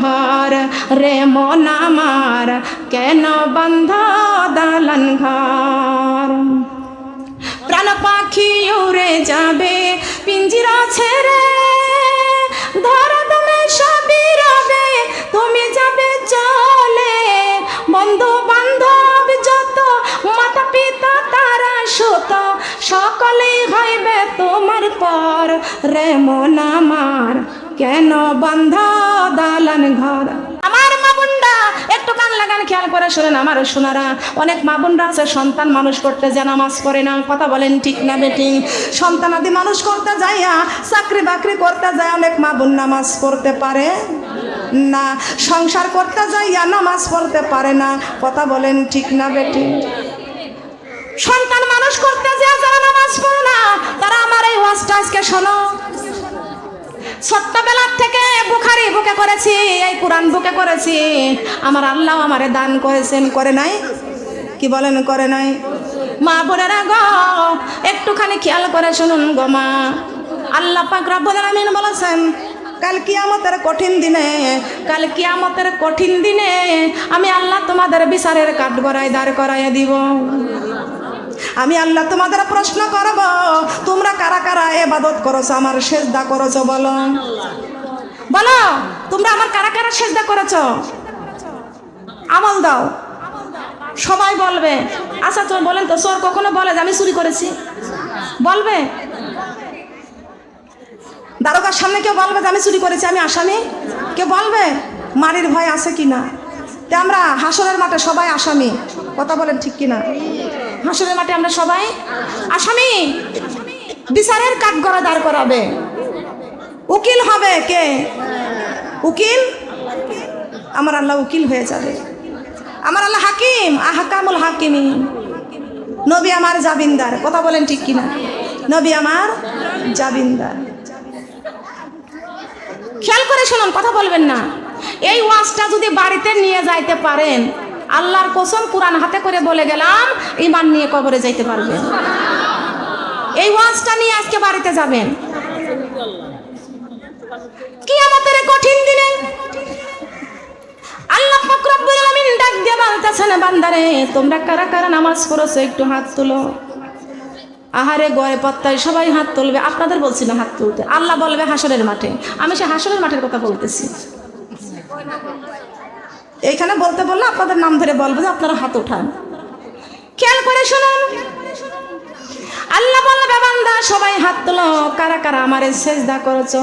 ঘর রে মন আমার, কেন বন্ধ দালান ঘর। প্রাণ পাখি উড়ে যাবে পিঞ্জিরা ছেড়ে, ধরা তুমি সবই রবে, তুমি যাবে চলে। বন্ধু বান্ধব যত, মাতা পিতা তারা সুত, সকলেই হইবে তোমার পর রে মন আমার, কেন বন্ধ দালান ঘর। আমার মা বোনরা একটু কান লাগান, খেয়াল করে শোনেন আমার সোনারা। অনেক মা বোনরা আছে সন্তান মানুষ করতে যায় নামাজ পড়ে না, কথা বলেন ঠিক না বেটি? সন্তানাদি মানুষ করতে যাইয়া, চাকরি বাকরি করতে যায় অনেক মা বোন নামাজ পড়তে পারে না, সংসার করতে যাইয়া নামাজ পড়তে পারে না, কথা বলেন ঠিক না বেটি? সন্তান মানুষ করতে যায় যারা নামাজ পড়ে না, তারা আমার এই ওয়াজটা আজকে শোনো। ছোট্টবেলার থেকে বুখারি বুকে করেছি, এই কোরআন বুকে করেছি। আমার আল্লাহ আমারে দান করেছেন, করে নাই? কি বলেন করে নাই? মা বোনেরা গো, একটুখানি খেয়াল করে শুনুন গো মা। আল্লাহ পাক রব্বুল আলামিন বলেছেন, কাল কিয়ামতের কঠিন দিনে, কাল কিয়ামতের কঠিন দিনে আমি আল্লাহ তোমাদের বিচারের কাঠগড়ায় দাঁড় করাইয়া দিব। আমি আল্লাহ তোমাদের প্রশ্ন করব, তোমরা কারা কারা ইবাদত করেছো, আমার সেজদা করেছো? বলো বলো, তোমরা আমার কারা কারা সেজদা করেছো? আমল দাও। সবাই বলবে। আচ্ছা চোর বলেন তো, চোর কখনো বলে যে আমি চুরি করেছি? বলবে? দারোগার সামনে কেউ বলবে যে আমি চুরি করেছি, আমি আসামি? কেউ বলবে? মারির ভয় আছে কিনা? তে আমরা হাসরের মাঠে সবাই আসামি, কথা বলেন ঠিক কিনা? হাসরের মাঠে আমরা সবাই আসামি। বিচারের কাঠগড়ায় দাঁড় করাবে। উকিল হবে কে? উকিল আমার আল্লাহ উকিল হয়ে যাবে। আমার আল্লাহ হাকিম, আহকামুল হাকিমিন। নবী আমার জামিনদার, কথা বলেন ঠিক কিনা? নবী আমার জামিনদার। খেয়াল করে শুনুন, কথা বলবেন না। এই ওয়াজটা যদি বাড়িতে নিয়ে যাইতে পারেন, আল্লাহর কসম কুরআন হাতে করে বলে গেলাম, ঈমান নিয়ে কবরে যাইতে পারবেন। এই ওয়াজটা নিয়ে আজকে বাড়িতে যাবেন। কিয়ামতের কঠিন দিনে আল্লাহ পাক রব্বুল আলামিন ডাক দিয়ে বলতেছেন, বান্দারে তোমরা কারা কারা নামাজ পড়েছো একটু হাত তুলো। আহারে গয়ে পত্তায় সবাই হাত তুলবে, আপনাদের বলছি না হাত তুলতে। আল্লাহ বলবে হাসরের মাঠে। আমি সে হাসরের মাঠের কথা বলতেছি। এইখানে বলতে বললে আপনাদের নাম ধরে বলবো যে আপনারা হাত উঠান। খেয়াল করে শুনুন, আল্লাহ বলবে বান্দা সবাই হাত তোলো, কারা কারা আমারে সেজদা করেছো।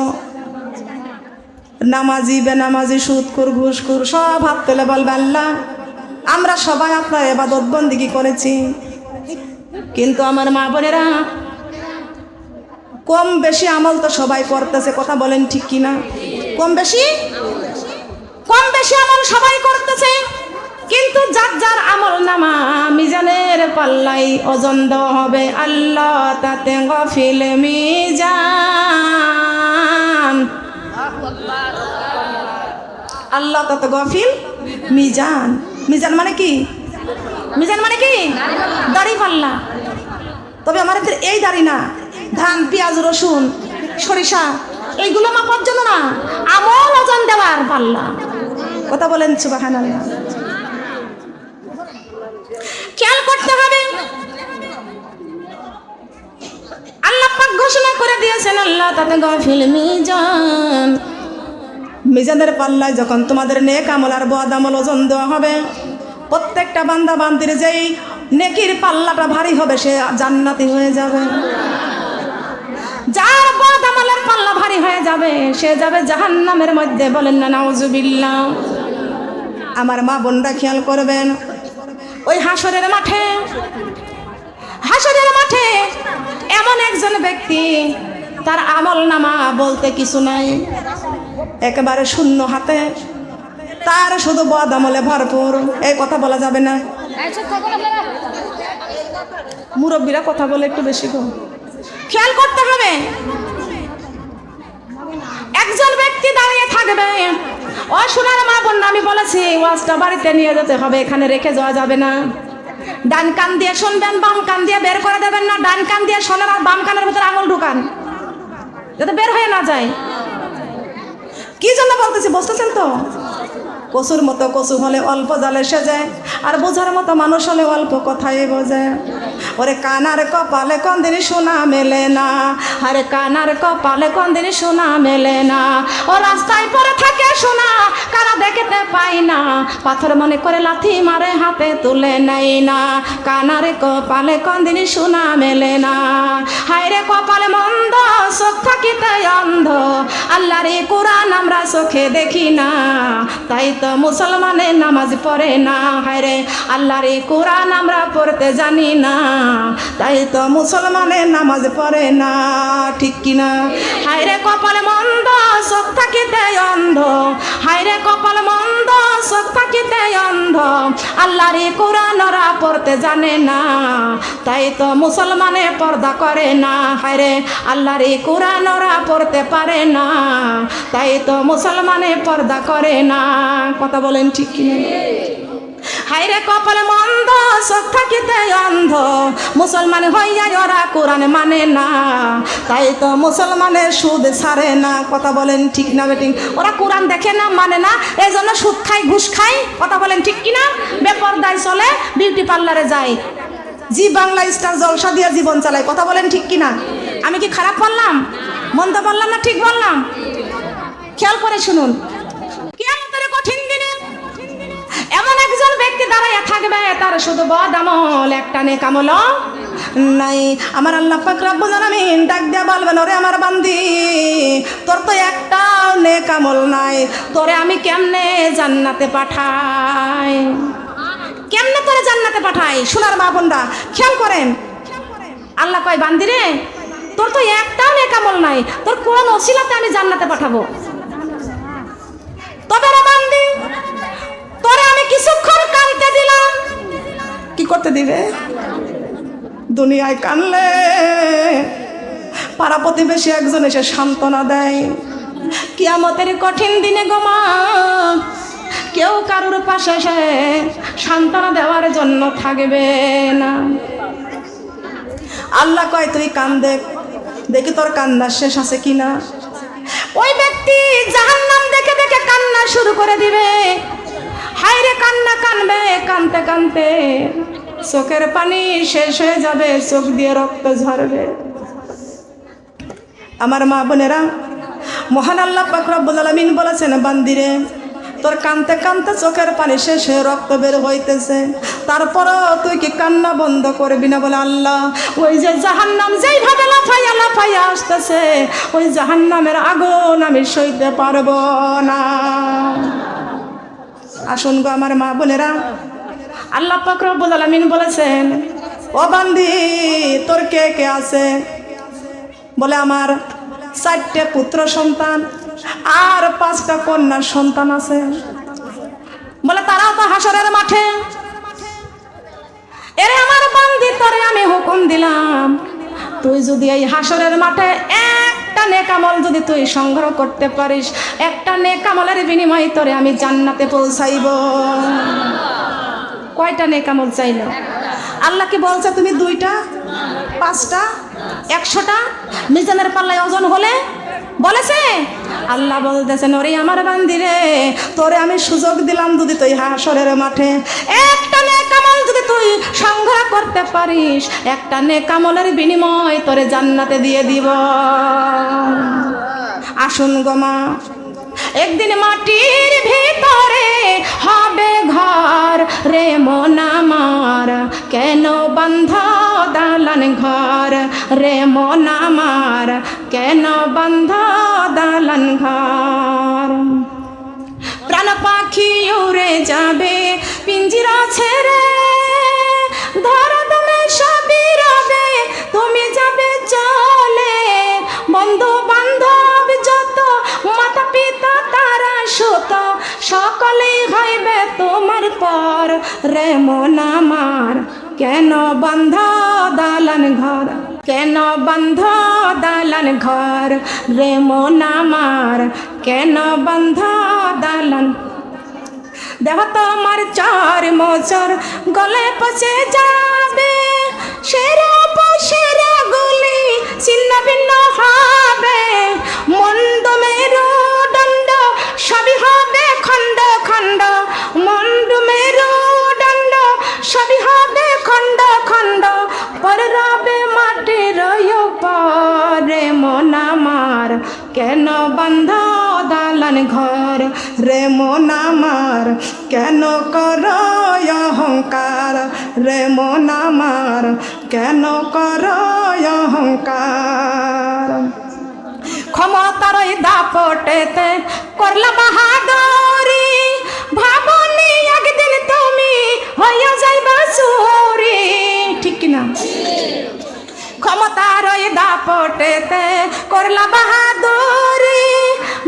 নামাজি বেনামাজি সুদখোর ঘুষখোর সব হাত তুলে বলবে আল্লাহ আমরা সবাই আপনার ইবাদত বন্দেগী করেছি। কিন্তু আমার মা বোনেরা কম বেশি আমল তো সবাই করতেছে, কথা বলেন ঠিক কিনা? কম বেশি আমল সবাই করতেছে, কিন্তু যার যার আমল নামা মিজানের পাল্লাই ওজন দেওয়া হবে। আল্লাহ তাতে গফিল মিজান, আল্লাহ তাতে গফিল মিজান। মিজান মানে কি? মিজান মানে কি? দাড়ি পাল্লা। তবে আমাদের এই দাড়ি না, ধান পেঁয়াজ রসুন সরিষা এইগুলো মাপার জন্য না, আমল ওজন দেওয়ার পাল্লা। কথা বলেন সুবহানাল্লাহ। খেয়াল করতে হবে, আল্লাহ পাক ঘোষণা করে দিয়েছেন আল্লাহ তাতে গফিল মিজান। মিজানের পাল্লায় যখন তোমাদের নেক আমল আর বদ আমল ওজন দেওয়া হবে, প্রত্যেকটা বান্দা বান্দির যেই নেকির পাল্লাটা ভারী হবে সে জান্নাতি হয়ে যাবে। যার বদ আমলের পাল্লা ভারী হয়ে যাবে সে যাবে জাহান্নামের মধ্যে। বলেন না নাউজুবিল্লাহ। আমার মা বোনরা খেয়াল করবেন, ওই হাসরের মাঠে এমন একজন ব্যক্তি তার আমল নামা বলতে কিছু নাই, একেবারে শূন্য হাতে, তার শুধু বদ আমলে ভরপুর। এই কথা বলা যাবে না। মুরব্বীরা কথা বলে একটু বেশি গো। খেয়াল করতে হবে, একজন ব্যক্তি দাঁড়িয়ে থাকবে। ও সোনার মা বোন, আমি বলেছি ওয়াজটা বাড়িতে নিয়ে যেতে হবে, এখানে রেখে যাওয়া যাবে না। ডান কান দিয়ে শুনবেন, বাম কান দিয়ে বের করে দেবেন না। ডান কান দিয়ে শোনেন আর বাম কানের ভিতরে আঙুল ঢুকান যাতে বের হয়ে না যায়। কি জন্য বলতেছি বুঝতেছেন তো? কচুর মতো কচু হলে অল্প জালে সেজে, আর বোঝার মতো মানুষ হলে অল্প কথাই বোঝে। ওরে কানার কপালে কোনদিন সোনা মেলে না, আরে কানার কপালে কোনদিন সোনা মেলে না। ও রাস্তায় পড়ে থাকে সোনা, কারা দেখতে পাই না, পাথর মনে করে লাথি মারে হাতে তুলে নেই না। কানার কপালে কোনদিন সোনা মেলে না। হায়রে কপালে মন্দ, চোখ থাকিতে অন্ধ, আল্লাহর কোরআন আমরা চোখে দেখি না, তাই তো মুসলমানের নামাজ পড়ে না। হায়রে আল্লাহর কোরআন আমরা পড়তে জানি না, তাই তো মুসলমানের নামাজ পড়ে না, ঠিক কিনা? হায়রে কপালে মন্দ, চোখ থাকিতে অন্ধ, হায়রে কপালে মন্দ, চোখ থাকিতে অন্ধ, আল্লাহর কোরআন ওরা পড়তে জানে না, তাই তো মুসলমানে পর্দা করে না। হায়রে আল্লাহর কোরআন ওরা পড়তে পারে না, তাই তো মুসলমানে পর্দা করে না। কথা বলেন ঠিক কিনা? হায়রে কপালে মন্দ, চোখ থাকিতে অন্ধ, মুসলমান হইয়া ওরা কোরআন মানে না, তাই তো মুসলমানের সুদ ছাড়ে না। কথা বলেন ঠিক না বেটিং? ওরা কোরআন দেখে না, মানে না, এই জন্য সুদ খায়, ঘুষ খায়। কথা বলেন ঠিক কিনা? বেপরদায় চলে, বিউটি পার্লারে যায়, জি বাংলা স্টার জলসা দিয়ে জীবন চালায়। কথা বলেন ঠিক কিনা? আমি কি খারাপ বললাম, মন্দ বললাম না ঠিক বললাম? খেয়াল করে শুনুন, কিয়ামতের কঠিন দিনে এমন একজন ব্যক্তি দাঁড়াইয়া থাকবে, তার শুধু বদ আমল, একটা নেক আমল নাই। আমার আল্লাহ পাক রব্বুল আলামিন ডাক দিয়া বলবেন, ওরে আমার বান্দি, তোর তো একটাও নেক আমল নাই, তোরে আমি কেমনে জান্নাতে পাঠাই? কেমনে তোরে জান্নাতে পাঠাই? সোনার মা বোনরা খেয়াল করেন, আল্লাহ কয়, বান্দি রে, তোর তো একটাও নেক আমল নাই, তোর কোন ওসিলাতে আমি জান্নাতে পাঠাবো? তবে রে বান্দি, তোরে আমি কিছুক্ষণ কাঁদতে দিলাম। কি করতে দিবে? দুনিয়ায় কানলে পাড়া প্রতিবেশী একজন এসে সান্ত্বনা দেয়। কিয়ামতের কঠিন দিনে গো মা, কেউ কারোর পাশে এসে সান্ত্বনা দেওয়ার জন্য থাকবে না। আল্লাহ কয়, তুই কান দেখ, দেখি তোর কান্না শেষ আছে কিনা। ওই ব্যক্তি জাহান্নাম দেখে দেখে কান্না শুরু করে দিবে। হায়রে কান্না কানবে, কানতে কানতে চোখের পানি শেষ হয়ে যাবে, চোখ দিয়ে রক্ত ঝরবে। আমার মা বোনেরা, মহান আল্লাহ পাক রব্বুল আলামিন বলেছেন, বান্দিরে, তোর কানতে কানতে চোখের পানি শেষ হয়ে রক্ত বের হইতেছে, তারপরও তুই কি কান্না বন্ধ করবি না? বলে, আল্লাহ, ওই যে জাহান্নাম যেইভাবে লাফাইয়া লাফাইয়া আসতেছে, ওই জাহান্নামের আগুন আমি সইতে পারবো না। আসুন গো আমার মা বোনেরা, আল্লাহ পাক রব্বুল আলামিন বলেছেন, ও বান্দি, তোর কে কে আছে? বলে, আমার 4টে পুত্র সন্তান আর 5টা কন্যা সন্তান আছে। বলে, তারাও তো হাসরের মাঠে। এরে আমার বান্দি, তোরে আমি হুকুম দিলাম, তুই যদি এই হাসরের মাঠে একটা নেক আমল যদি তুই সংগ্রহ করতে পারিস, একটা নেক আমলের বিনিময়ে তোরে আমি জান্নাতে পৌঁছাইব। কয়টা নেক আমল চাইলো? আল্লাহ কি বলছে তুমি 2টা, 5টা, 100টা? মিজানের পাল্লায় ওজন হলে বলেছে? আল্লাহ বলতেছেন, ওরে আমার বান্দি রে, তোরে আমি সুযোগ দিলাম, যদি তুই হাসরের মাঠে একটা নেক আমল যদি তুই সংগ্রহ করতে পারিস, একটা নেক আমলের বিনিময় তোরে জান্নাতে দিয়ে দিব। আসুন গো মা, একদিন মাটির ভিতরে হবে ঘর রে মন আমার, কেন বন্ধ দালান ঘর রে মন আমার, কেন বন্ধ দালান ঘর। প্রাণ পাখি উড়ে যাবে পিঞ্জিরা ছেড়ে, ধরা দমে সবই রবে, তুমি যাবে চলে। বন্ধু বান্ধব যত, মাতা পিতা তারা সুত, সকলেই হইবে তোমার পর রে মন আমার, কেন বন্ধ দালান ঘর, কেন বন্ধ দালান ঘর রে মন আমার, কেন বন্ধ দালান। দেহ তোমার 4 মোচর গলে পচে যাবে, সেরা সেরা গুলি ছিন্ন ভিন্ন হবে, মন্দ মেরু দণ্ড কেন বন্ধ দালান ঘর রে মন আমার কেন কর অহংকার রে মন আমার কেন কর অহংকার ক্ষমতার দাপটেতে করলা বাহাদুরি ভাবনি একদিন তুমি হইয়া যাইবা চুরি ঠিক কিনা ক্ষমতার দাপটেতে করলা বাহাদুরি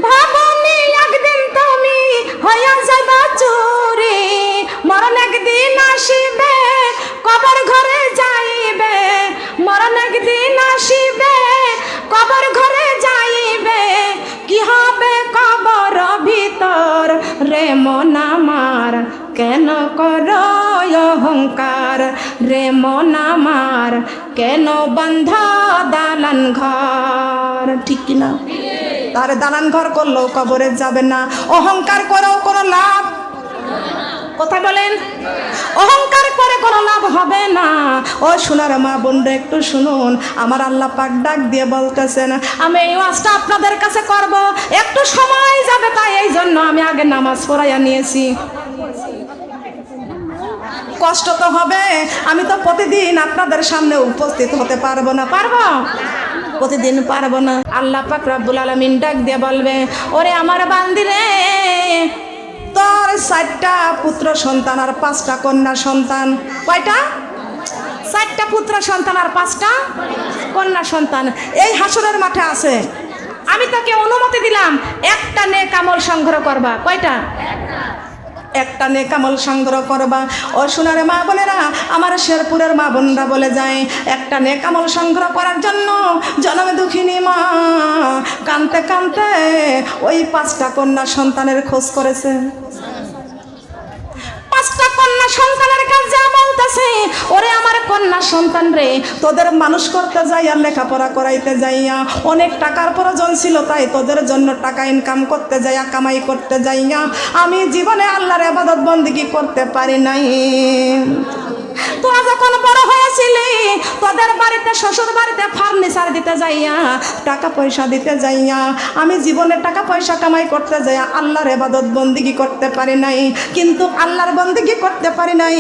ভাবনি একদিন তুমি হইয়া যাইবা চুরি মরণ একদিন আসিবে কবর ঘরে যাইবে মরণ একদিন আসিবে কবর ঘরে যাইবে কি হবে কবর ভিতর রে মন আমার কেন কর অহংকার রে মন আমার কেন বন্ধ দালান ঘর ঠিক কিনা তার দালান ঘর করলেও কবরে যাবে না অহংকার করেও কোনো লাভ কথা বলেন অহংকার করে কোনো লাভ হবে না ও সোনার মা বোনরা একটু শুনুন আমার আল্লাহ পাক ডাক দিয়ে বলতেছেন আমি এই ওয়াজটা আপনাদের কাছে করব একটু সময় যাবে তাই এই জন্য আমি আগে নামাজ পড়াইয়া নিয়েছি কষ্ট তো হবে আমি তো প্রতিদিন আপনাদের সামনে উপস্থিত হতে পারবো না পারবো প্রতিদিন পারবো না আল্লাহ পাক রব্বুল আলামিন ডাক দিয়ে বলবে ওরে আমার বান্দি রে তোর 4টা পুত্র সন্তান আর 5টা কন্যা সন্তান কয়টা 4টা পুত্র সন্তান আর 5টা কন্যা সন্তান এই হাসরের মাঠে আছে আমি তোকে অনুমতি দিলাম একটা নেক আমল সংগ্রহ করবা কয়টা একটা নেক আমল সংগ্রহ করবা ও সোনারে মা বোনেরা আমার শেরপুরের মা বোনরা বলে যায় একটা নেক আমল সংগ্রহ করার জন্য জনমে দুঃখিনী মা কানতে কানতে ওই 5টা কন্যা সন্তানের খোঁজ করেছে 5টা কন্যা সন্তানের কাছে বলতেছে ওরে আমার কন্যা সন্তান রে তোদের মানুষ করতে যাইয়া লেখাপড়া করাইতে যাইয়া অনেক টাকার প্রয়োজন ছিল তাই তোদের জন্য টাকা ইনকাম করতে যাইয়া কামাই করতে যাইয়া আমি জীবনে আল্লাহর ইবাদত বন্দেগী করতে পারি নাই তোরা যখন বড় হয়েছিলি তোদের বাড়িতে শ্বশুর বাড়িতে ফার্নিচার দিতে যাইয়া টাকা পয়সা দিতে যাইয়া আমি জীবনে টাকা পয়সা কামাই করতে যাইয়া আল্লাহর ইবাদত বন্দেগী করতে পারি নাই কিন্তু আল্লাহর বন্দেগী করতে পারি নাই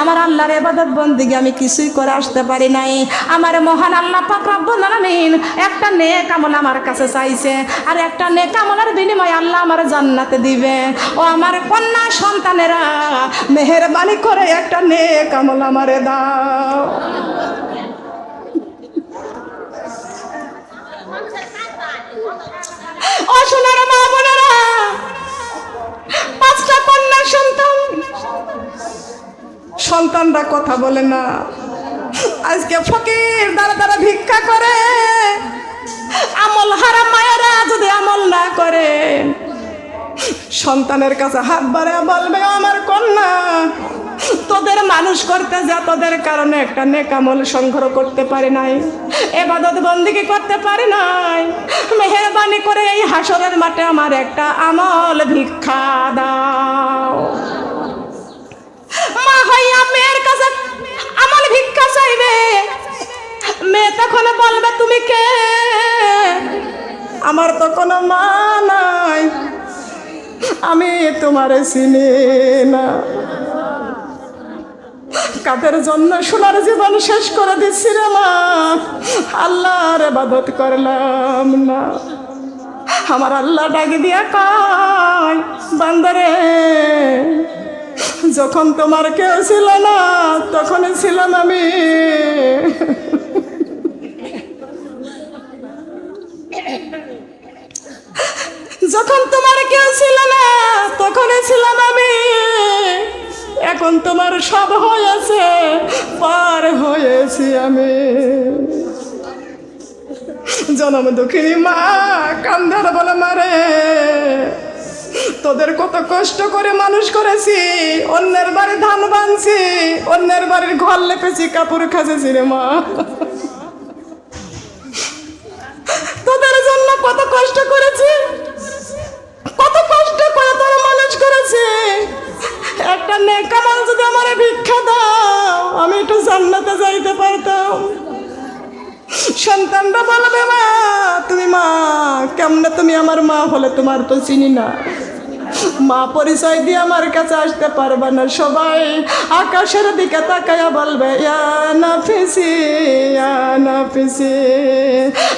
আমার আল্লাহর ইবাদত বন্দেগী আমি কিছুই করে আসতে পারি নাই আমার মহান আল্লাহ পাক রব্বুল আলামিন একটা নেক আমল আমার কাছে চাইছে আর একটা নেক আমলের বিনিময়ে আল্লাহ আমার জান্নাতে দিবে ও আমার কন্যা সন্তানেরা মেহেরবানি করে একটা নেক আমল আমারে দাও ও সোনার মা বোনেরা 5টা কন্যা সন্তানরা কথা বলে না আজকে ফকির দ্বারা দ্বারা ভিক্ষা করে আমল হারা মায়েরা যদি আমল না করে সন্তানের কাছে হাত বাড়ায় বলবে আমার কন্যা তোদের মানুষ করতে যা তোদের কারণে একটা নেক আমল সংগ্রহ করতে পারি নাই ইবাদত বন্দেগী করতে পারি নাই মেহেরবানি করে এই হাসরের মাঠে আমার একটা আমল ভিক্ষা দাও মা হইয়া মেয়ের কাছে আমল ভিক্ষা চাইবে মেয়ে তখন বলবে তুমি কে আমার তো কোনো মা নাই আমি তোমারে চিনি না কাদের জন্য সোনার জীবন শেষ করে দিচ্ছি রে মা আল্লাহর ইবাদত করলাম না আমার আল্লাহ ডাকি দিয়া কয় বান্দারে যখন তোমার কেউ ছিল না তখনই ছিলাম আমি যখন তোমার কেউ ছিল না তখনই ছিলাম আমি এখন তোমার সব হয়েছে পার হয়েছি আমি জনম দুঃখিনী মা কান্দার বলে মারে তোদের কত কষ্ট করে মানুষ করেছি অন্যের বাড়ি ধান বানছি অন্যের বাড়ির ঘর লেপেছি কাপড় খাসেছি রে মা তোদের জন্য কত কষ্ট করেছি কত কষ্ট করে তোরা মানুষ করেছি একটা নেক আমল যদি আমারে ভিক্ষা দাও আমি একটু জান্নাতে যাইতে পারতাম সন্তানরা বলবে মা তুমি মা কেমনে তুমি আমার মা হলে তোমার তো চিনি না, মা পরিচয় দিয়ে আমার কাছে আসতে পারবে না। সবাই আকাশের দিকে তাকায়া বলবে ইয়া নাফিসি ইয়া নাফিসি।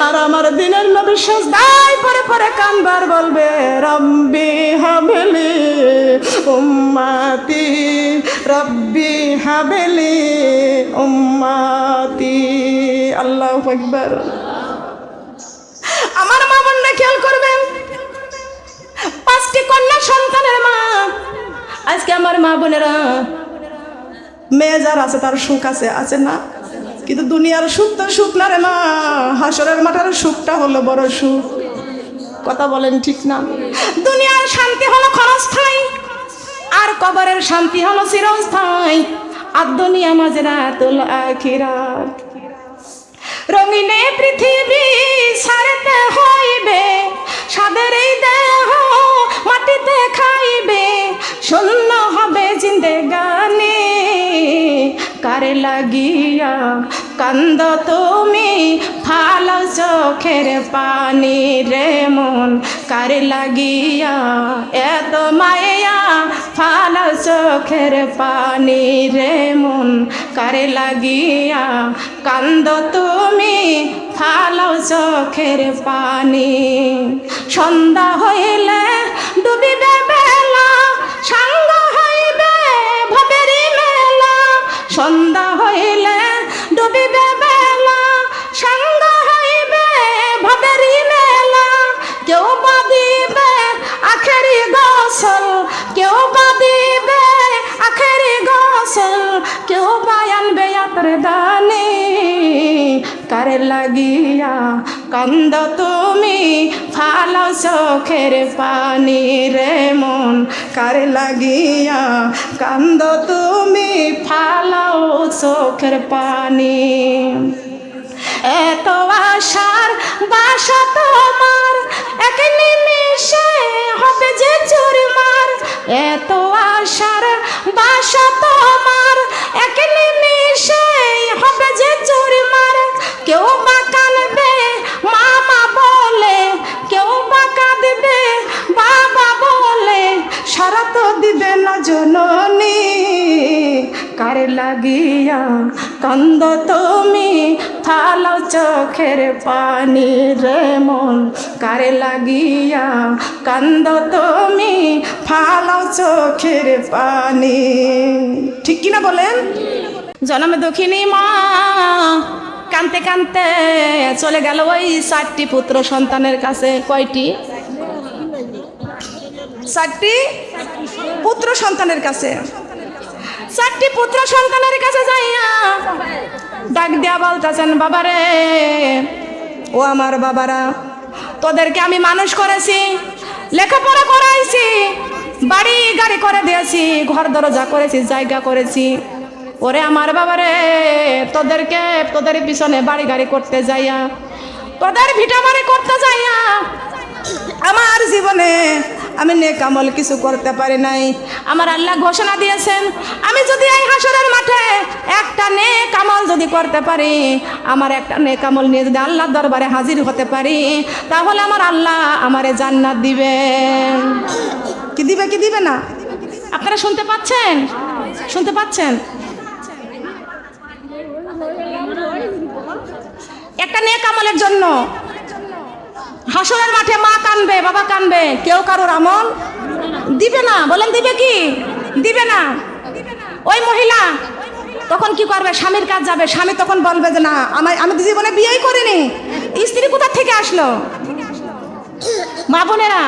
আর আমার দিনের নবী সাজদায় পরে পরে কানবার বলবে রব্বি হাবলি উম্মতি রব্বি হাবলি উম্মতি। আল্লাহু আকবার। আমার মা বোনরা খেয়াল করবেন, 5টি কন্যা সন্তানের মা। আজকে আমার মা বোনেরা মেয়ে যার আছে তার সুখ আছে, আছে না? কিন্তু দুনিয়ার সুখ তো সুখ না রে মা, হাসরের মাঠের সুখটা হলো বড় সুখ। কথা বলেন ঠিক না? দুনিয়ার শান্তি হলো ক্ষণস্থায়ী, আর কবরের শান্তি হলো চিরস্থায়ী। আর দুনিয়া মাজরাতুল আখিরাত। রঙিনে পৃথিবী ছাড়তে হইবে, সাদের এই দেহ মাটিতে খাইবে, শূন্য হবে জিন্দেগানি। কারে লাগিয়া কান্দ তুমি ফালাও চোখের পানি রে মন, কারে লাগিয়া এত মায়া ফালাও চোখের পানি রে মন, কারে লাগিয়া কান্দ তুমি ফালাও চোখের পানি। সন্ধ্যা হইলে ডুবিবে বেলা, সাঙ্গ হইবে ভবেরি মেলা। সন্ধ্যা হইলে ডুবিবে বেলা, সাঙ্গ হইবে ভবেরি মেলা। কেউ বা দিবে আখেরি গোসল, কেউ বা দিবে আখেরি গোসল, কেউ বা আনবে আতর দানি। কারে লাগিয়া কান্দ তুমি ফালাও চোখের পানি রে মন, কারে লাগিয়া কান্দ তুমি ফালাও চোখের পানি। এত আশার বাসা তোমার এক নিমিষে হবে যে চুরমার। এত আশার বাসা তোমার এক নিমিষে হবে যে চুরমার। কেউ বা কাঁদবে মামা বলে, কেউ বা কাঁদবে বাবা বলে, সারা তো দিবে না জননী। কারে লাগিয়া কান্দ তুমি ফালাও চোখের পানি রে মন, কারে লাগিয়া কান্দ তুমি ফালাও চোখের পানি। ঠিক কিনা বলেন? জনমে দুঃখিনী মা কানতে কানতে চলে গেল ওই 4টি পুত্র সন্তানের কাছে। কয়টি? 4টি পুত্র সন্তানের কাছে। 4টি পুত্র সন্তানের কাছে যাইয়া ডাক দিয়া বলতেছেন বাবারে, ও আমার বাবারা, তোদেরকে আমি মানুষ করেছি, লেখাপড়া করাইছি, বাড়ি গাড়ি করে দিয়েছি, ঘর দরজা করেছি, জায়গা করেছি। ওরে আমার বাবারে, তোদেরকে তোদের পিছনে বাড়ি গাড়ি করতে যাইয়া, তোদের ভিটা বাড়ি করতে যাইয়া আমার জীবনে আমি নেক আমল কিছু করতে পারি নাই। আমার আল্লাহ ঘোষণা দিয়েছেন, আমি যদি এই হাসরের মাঠে একটা নেক আমল যদি করতে পারি, আমার একটা নেক আমল নিয়ে যদি আল্লাহর দরবারে হাজির হতে পারি, তাহলে আমার আল্লাহ আমারে জান্নাত দিবে। কি দিবে কি দিবে না? আপনারা শুনতে পাচ্ছেন? শুনতে পাচ্ছেন? একটা নেক আমলের জন্য হাসরের মাঠে মা কানবে, বাবা কানবে, কেউ কারোর আমল দিবে না। বলেন দিবে কি? দিবে না। ওই মহিলা তখন কি করবে? স্বামীর কাছে যাবে। স্বামী তখন বলবে যে না, আমি জীবনে বিয়েই করিনি, স্ত্রী কোথা থেকে আসলো? মা বোনেরা